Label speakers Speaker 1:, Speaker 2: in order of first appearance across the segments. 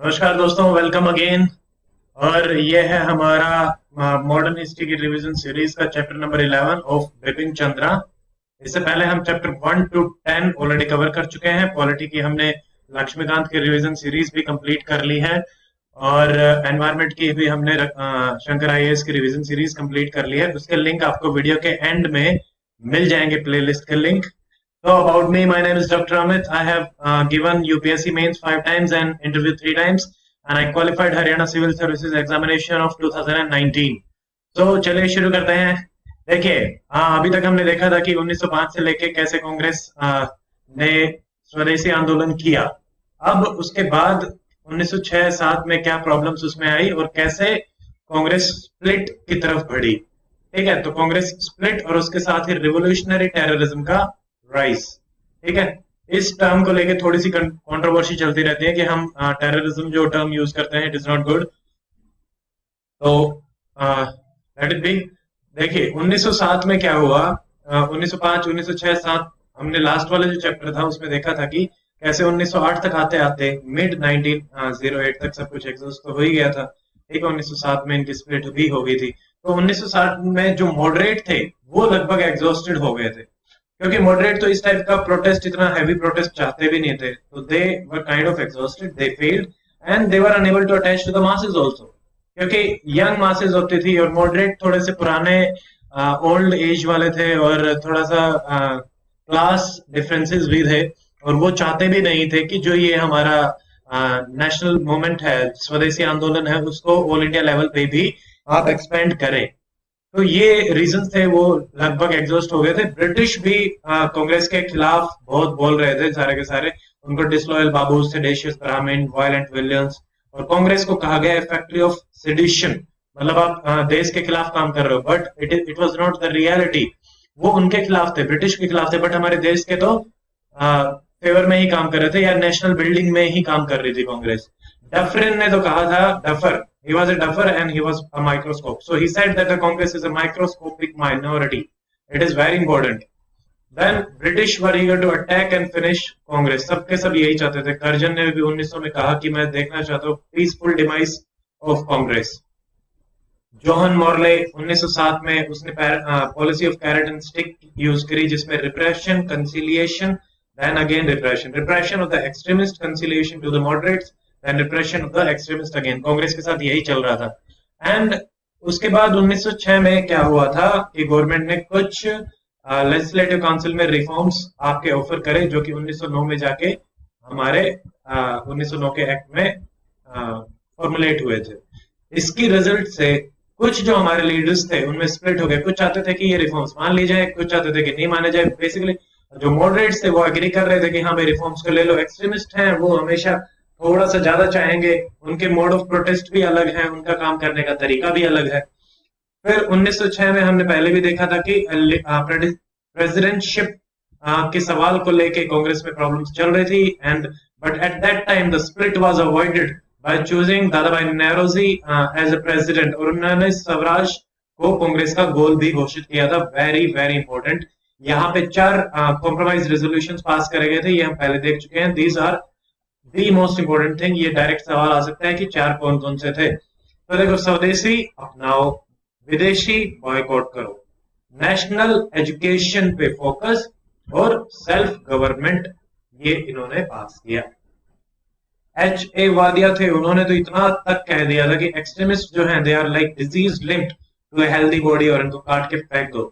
Speaker 1: नमस्कार दोस्तों, welcome again. और ये है हमारा मॉडर्न हिस्ट्री की रिवीजन सीरीज का chapter number 11 of Bipin Chandra. इससे पहले हम चैप्टर 1 to 10 ऑलरेडी कवर कर चुके हैं। पॉलिटी की हमने लक्ष्मीकांत की रिवीजन सीरीज भी कंप्लीट कर ली है और एनवायरमेंट की भी हमने शंकर आईएएस की रिवीजन सीरीज कंप्लीट कर ली है। उसके लिंक आपको वीडियो के एंड में मिल जाएंगे, प्लेलिस्ट के link. So about me, my name is Dr. Amit. I have given UPSC mains 5 times and interview 3 times, and I qualified Haryana Civil Services examination of 2019. So चलिए शुरू करते हैं। देखिए, अभी तक हमने देखा था कि 1905 से लेके कैसे कांग्रेस ने स्वदेशी आंदोलन किया। अब उसके बाद 1906-7 में क्या प्रॉब्लम्स उसमें आई और कैसे कांग्रेस स्प्लिट की तरफ बढ़ी। ठीक है, तो कांग्रेस स्प्लिट और उसके साथ ही रिवोल्यूशनरी टेररिज्म का राइस। ठीक है, इस टर्म को लेके थोड़ी सी कंट्रोवर्सी चलती रहती है कि हम टेररिज्म जो टर्म यूज करते हैं इट इज नॉट गुड, तो लेट इट बी। देखिए 1907 में क्या हुआ, 1905 1906 7 हमने लास्ट वाले जो चैप्टर था उसमें देखा था कि कैसे 1908 तक आते आते मिड 1908 तक सब कुछ एग्जॉस्ट तो हो ही गया था। ठीक है, 1907 में इनकी स्प्लिट भी हो गई थी। तो 1960 में जो मॉडरेट थे वो लगभग एग्जॉस्टेड हो गए थे, क्योंकि मॉडरेट तो इस टाइप का प्रोटेस्ट, इतना हैवी प्रोटेस्ट चाहते भी नहीं थे। तो they were kind of exhausted, they failed and they were unable to attach to the masses also, क्योंकि यंग मासेस होती थी और मॉडरेट थोड़े से पुराने ओल्ड एज वाले थे और थोड़ा सा क्लास डिफरेंसेस भी थे, और वो चाहते भी नहीं थे कि जो ये हमारा नेशनल मूवमेंट है, स्वदेशी आंदोलन है, उसको ऑल इंडिया लेवल पे भी आप एक्सपेंड करें। तो ये रीजन थे, वो लगभग एग्जॉस्ट हो गए थे। ब्रिटिश भी कांग्रेस के खिलाफ बहुत बोल रहे थे, सारे के सारे। उनको डिसलॉयल बाबू, सेडेशियस ब्राह्मण, वायलेंट विलियंस, और कांग्रेस को कहा गया है फैक्ट्री ऑफ सेडिशन। मतलब आप देश के खिलाफ काम कर रहे हो, but it was not the reality. वो उनके खिलाफ थे, ब्रिटिश के खिलाफ थे, बट हमारे देश के तो फेवर में ही काम कर रहे थे, या नेशनल बिल्डिंग में ही काम कर रही थी कांग्रेस। डफरिन ने तो कहा था, duffer, he was a duffer and he was a microscope. So he said that the Congress is a microscopic minority. It is very important. Then British were eager to attack and finish Congress. सबके सब यही चाहते थे। Curzon ने भी 1900 में कहा कि मैं देखना चाहता हूँ peaceful demise of Congress. John Morley 1907 में उसने policy of carrot and stick use करी, जिसमें repression, conciliation, then again repression, repression of the extremist, conciliation to the moderates, and repression of the extremist again. Congress के साथ यही चल रहा था। एंड उसके बाद 1906 में क्या हुआ था कि गवर्नमेंट ने कुछ लेजिस्लेटिव काउंसिल में रिफॉर्म्स आपके ऑफर करे, जो कि 1909 में जाके हमारे 1909 के एक्ट में फॉर्मुलेट हुए थे। इसकी रिजल्ट से कुछ जो हमारे लीडर्स थे उनमें स्प्लिट हो गए। कुछ चाहते थे कि ये रिफॉर्म्स मान ली जाए, कुछ चाहते थे कि नहीं माने जाए। बेसिकली जो मॉडरेट्स थे वो एग्री कर रहे थे कि हाँ भाई रिफॉर्म्स को ले लो। एक्सट्रीमिस्ट हैं वो हमेशा थोड़ा सा ज्यादा चाहेंगे, उनके मोड ऑफ प्रोटेस्ट भी अलग है, उनका काम करने का तरीका भी अलग है। फिर 1906 में हमने पहले भी देखा था कि प्रेसिडेंटशिप के सवाल को लेके कांग्रेस में प्रॉब्लम्स चल रही थी, and but at that time the split was avoided by choosing Dadabhai Naoroji as a president, और उन्होंने स्वराज को कांग्रेस का गोल भी घोषित किया था। Very very important. यहाँ पे 4 कॉम्प्रोमाइज रेजोल्यूशंस पास करे गए थे, ये हम पहले देख चुके हैं। These are the most important thing. ये डायरेक्ट सवाल आ सकता है कि 4 कौन कौन से थे। तो देखो, स्वदेशी अपनाओ, विदेशी बॉयकॉट करो, नेशनल एजुकेशन पे फोकस, और सेल्फ गवर्नमेंट, ये इन्होंने पास किया। H.A. वादिया थे, उन्होंने तो इतना तक कह दिया था कि एक्सट्रीमिस्ट जो हैं they are like disease linked to a healthy body, और इनको काट के फेंक दो।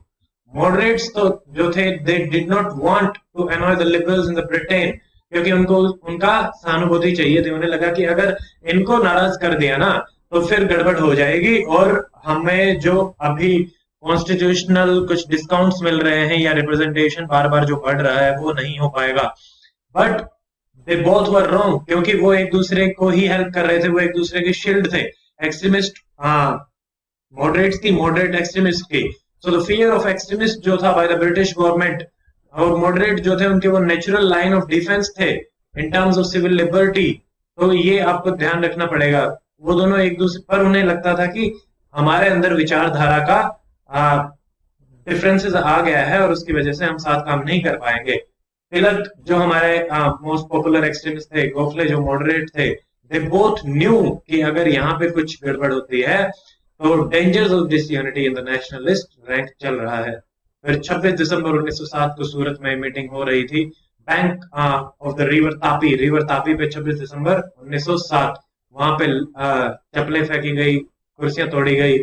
Speaker 1: मॉडरेट्स तो जो थे they did not want to annoy the liberals in the Britain, क्योंकि उनको उनका सहानुभूति चाहिए थी। उन्हें लगा कि अगर इनको नाराज कर दिया ना तो फिर गड़बड़ हो जाएगी, और हमें जो अभी कॉन्स्टिट्यूशनल कुछ डिस्काउंट्स मिल रहे हैं या रिप्रेजेंटेशन बार बार जो बढ़ रहा है वो नहीं हो पाएगा। But they both were wrong, क्योंकि वो एक दूसरे को ही हेल्प कर रहे थे, वो एक दूसरे के शील्ड थे। एक्सट्रीमिस्ट मॉडरेट्स की, मॉडरेट एक्सट्रीमिस्ट की। So the fear of extremist जो था बाय द ब्रिटिश गवर्नमेंट, और मॉडरेट जो थे उनके वो नेचुरल लाइन ऑफ डिफेंस थे in terms of civil liberty. तो ये आपको ध्यान रखना पड़ेगा। वो दोनों एक दूसरे पर, उन्हें लगता था कि हमारे अंदर विचारधारा का डिफरेंसेस आ गया है और उसकी वजह से हम साथ काम नहीं कर पाएंगे। तिलक जो हमारे मोस्ट पॉपुलर एक्सट्रीमिस्ट थे, गोखले जो मॉडरेट थे, दे बोथ न्यू कि अगर यहाँ पे कुछ गड़बड़ होती है तो dangers of disunity in the nationalist rank चल रहा है। फिर 26 दिसंबर 1907 को सूरत में मीटिंग हो रही थी, bank of the river Tapi पे 26 दिसंबर 1907 वहां पे चप्पलें फेंकी गई, कुर्सियां तोड़ी गई,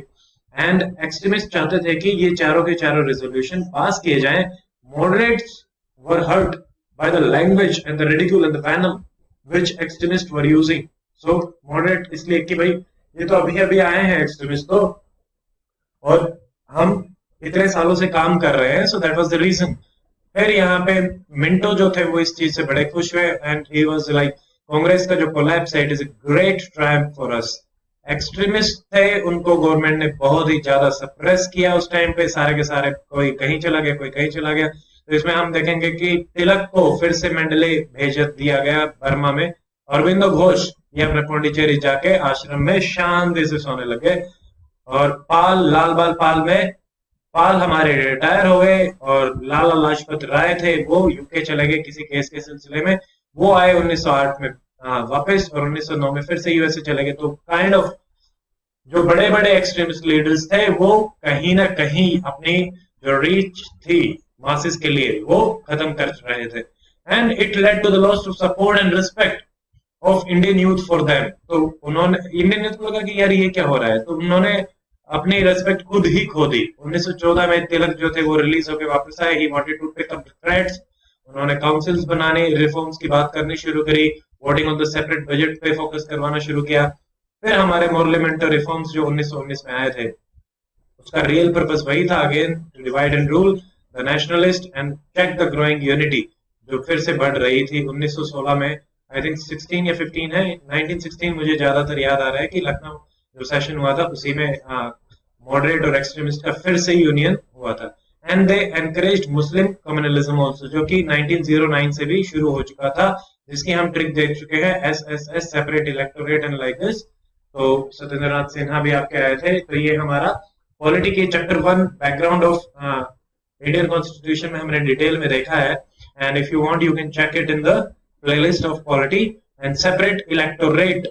Speaker 1: एंड एक्सट्रीमिस्ट चाहते थे कि ये चारों के चारों रेजोल्यूशन पास किए जाएं। Moderates were hurt by the language and the ridicule and the venom which extremist were using. So moderate इसलिए कि भाई ये तो अभी अभी आए हैं एक्सट्रीमिस्ट तो, और हम इतने सालों से काम कर रहे हैं, so that was the reason. फिर यहाँ पे मिंटो जो थे वो इस चीज से बड़े खुश हुए and he was like Congress का जो कोलैप्स है it is a great Triumph for us. Extremist थे, उनको गवर्नमेंट ने बहुत ही ज्यादा सप्रेस किया उस टाइम पे, सारे के सारे कोई कहीं चला गया कोई कहीं चला गया। तो इसमें हम देखेंगे कि तिलक को फिर से मेंडले भेज दिया गया बर्मा में, अरविंदो घोष ये अपने पौंडीचेरी जाके आश्रम में शांति से सोने लगे, और लाल बाल पाल हमारे रिटायर हो गए, और लाला लाजपत राय थे वो यूके चले गए किसी केस के सिलसिले में, वो आए 1908 में वापस, और 1909 में फिर से यूएसए चले गए। तो काइंड ऑफ जो बड़े बड़े एक्सट्रीमिस्ट लीडर्स थे वो कहीं ना कहीं अपनी जो रीच थी मासेस के लिए वो खत्म कर रहे थे, and it led to the loss of support and respect of Indian youth for them. तो उन्होंने इंडियन यूथ को लगा कि यार ये क्या हो रहा है, तो उन्होंने अपनी रेस्पेक्ट खुद ही खो दी। 1914 में तिलक जो थे वो रिलीज होकर वापस आए, he wanted to pick up the threads, उन्होंने काउंसिल्स बनाने, रिफॉर्म्स की बात करनी शुरू करी, voting on the separate budget पे फोकस करवाना शुरू किया। फिर हमारे पार्लियामेंटरी रिफॉर्म्स जो 1919 में आए थे उसका रियल पर्पस वही था, again to divide and rule the nationalist and check the growing unity जो फिर से बढ़ रही थी। 1916 में आई थिंक 16 या 15 है, 1916 मुझे ज्यादातर याद आ रहा है कि लखनऊ जो सेशन हुआ था उसी में मॉडरेट और एक्सट्रीमिस्ट का फिर से यूनियन हुआ था, and they encouraged Muslim communalism also जो कि 1909 से भी शुरू हो चुका था, जिसकी हम ट्रिक देख चुके हैं, SSS separate electorate and like this. तो सत्येंद्र नाथ सिन्हा भी आपके आए थे। तो ये हमारा पॉलिटी के chapter 1 background of Indian constitution में हमने डिटेल में देखा है, and if you want you can check it in the playlist of polity. And separate electorate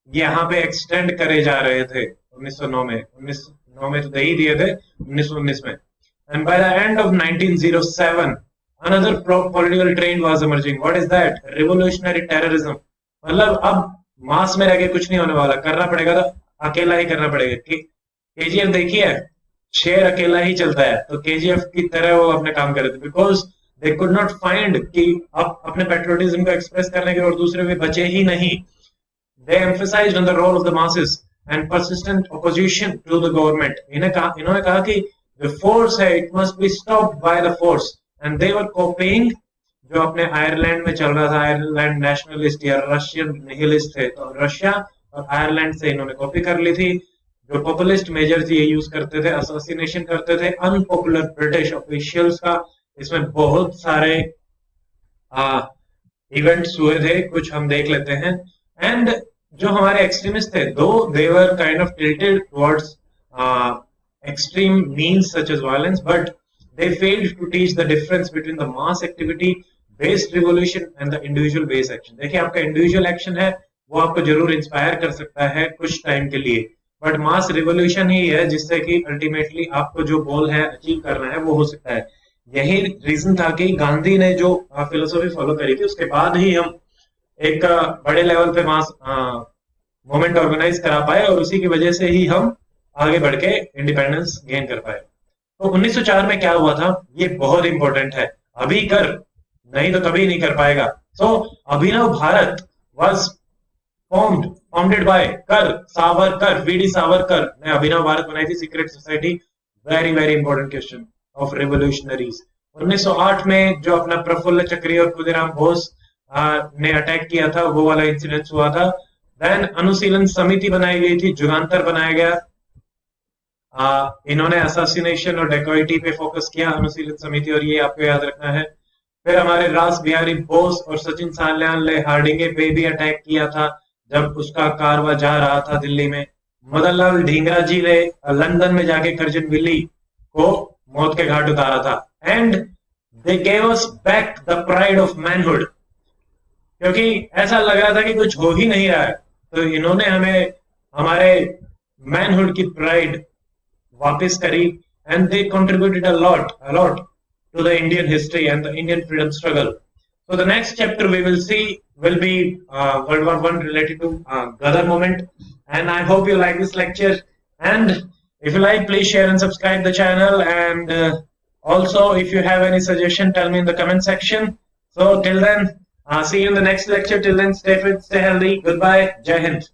Speaker 1: यहाँ पे एक्सटेंड करे जा रहे थे 1909 में, 1909 में तो दे ही दिए थे, 1919 में। And by the end of 1907 another political trend was emerging. What is that? Revolutionary terrorism. मतलब अब मास में रह के कुछ नहीं होने वाला, करना पड़ेगा तो अकेला ही करना पड़ेगा। केजीएफ देखिए, शेर अकेला ही चलता है, तो केजीएफ की तरह वो अपने काम कर रहे थे, because they could not find कि अब अपने पेट्रियोटिज्म को एक्सप्रेस करने के और दूसरे में बचे ही नहीं। They emphasized on the role of the masses and persistent opposition to the government. इन्होंने कहा कि the force है, it must be stopped by the force, and they were copying जो अपने आयरलैंड में चल रहा था, आयरलैंड नेशनलिस्ट या रशियन निहिलिस्ट थे, तो रशिया और आयरलैंड से इन्होंने कॉपी कर ली थी। जो पॉपुलिस्ट मेजर्स ये यूज करते थे, असोसिनेशन करते थे अनपॉपुलर ब्रिटिश ऑफिशियल्स का। इसमें बहुत सारे इवेंट्स हुए थे, कुछ हम देख लेते हैं। एंड जो हमारे एक्सट्रीमिस्ट थे, though they were kind of tilted towards extreme means such as violence, but they failed to teach the difference between the mass activity based revolution and the individual based action. देखिए, आपका individual action है वो आपको जरूर inspire कर सकता है कुछ टाइम के लिए, बट मास रिवोल्यूशन ही है जिससे कि अल्टीमेटली आपको जो गोल है अचीव करना है वो हो सकता है। यही रीजन था कि गांधी ने जो फिलोसॉफी फॉलो करी थी उसके बाद ही हम एक बड़े लेवल पे मास मूवमेंट ऑर्गेनाइज करा पाए, और उसी की वजह से ही हम आगे बढ़ के इंडिपेंडेंस गेन कर पाए। तो 1904 में क्या हुआ था ये बहुत इंपॉर्टेंट है, अभी कर नहीं तो कभी नहीं कर पाएगा। So Abhinav Bharat was founded by Savarkar, VD Savarkar ने अभिनव भारत बनाई थी, secret society. Very very important question of revolutionaries. 1908 में जो अपना प्रफुल्ल चक्री और खुदीराम बोस ने अटैक किया था वो वाला इंसिडेंट हुआ था। देन अनुशीलन समिति बनाई गई थी, जुगांतर बनाया गया। इन्होंने असैसिनेशन और डेकोइटी पे फोकस किया अनुशीलन समिति, और ये आपको याद रखना है। फिर हमारे रास बिहारी बोस और सचिन साल्यान ने हार्डिंगे पे भी अटैक किया था जब उसका कारवा जा रहा था दिल्ली में। मदन लाल ढींगरा जी ने लंदन में जाके कर्जन विली को मौत के घाट उतारा था। And they gave us back the pride of manhood. क्योंकि ऐसा लग रहा था कि कुछ हो ही नहीं रहा है। तो इन्होंने हमें हमारे मैनहुड की प्राइड वापस करी, and they contributed a lot to the Indian history and the Indian freedom struggle. So the next chapter we will see will be World War One related to Ghadar movement, and I hope you like this lecture. And if you like, please share and subscribe the channel. And also, if you have any suggestion, tell me in the comment section. So till then, see you in the next lecture. Till then, stay fit, stay healthy. Goodbye. Jai Hind.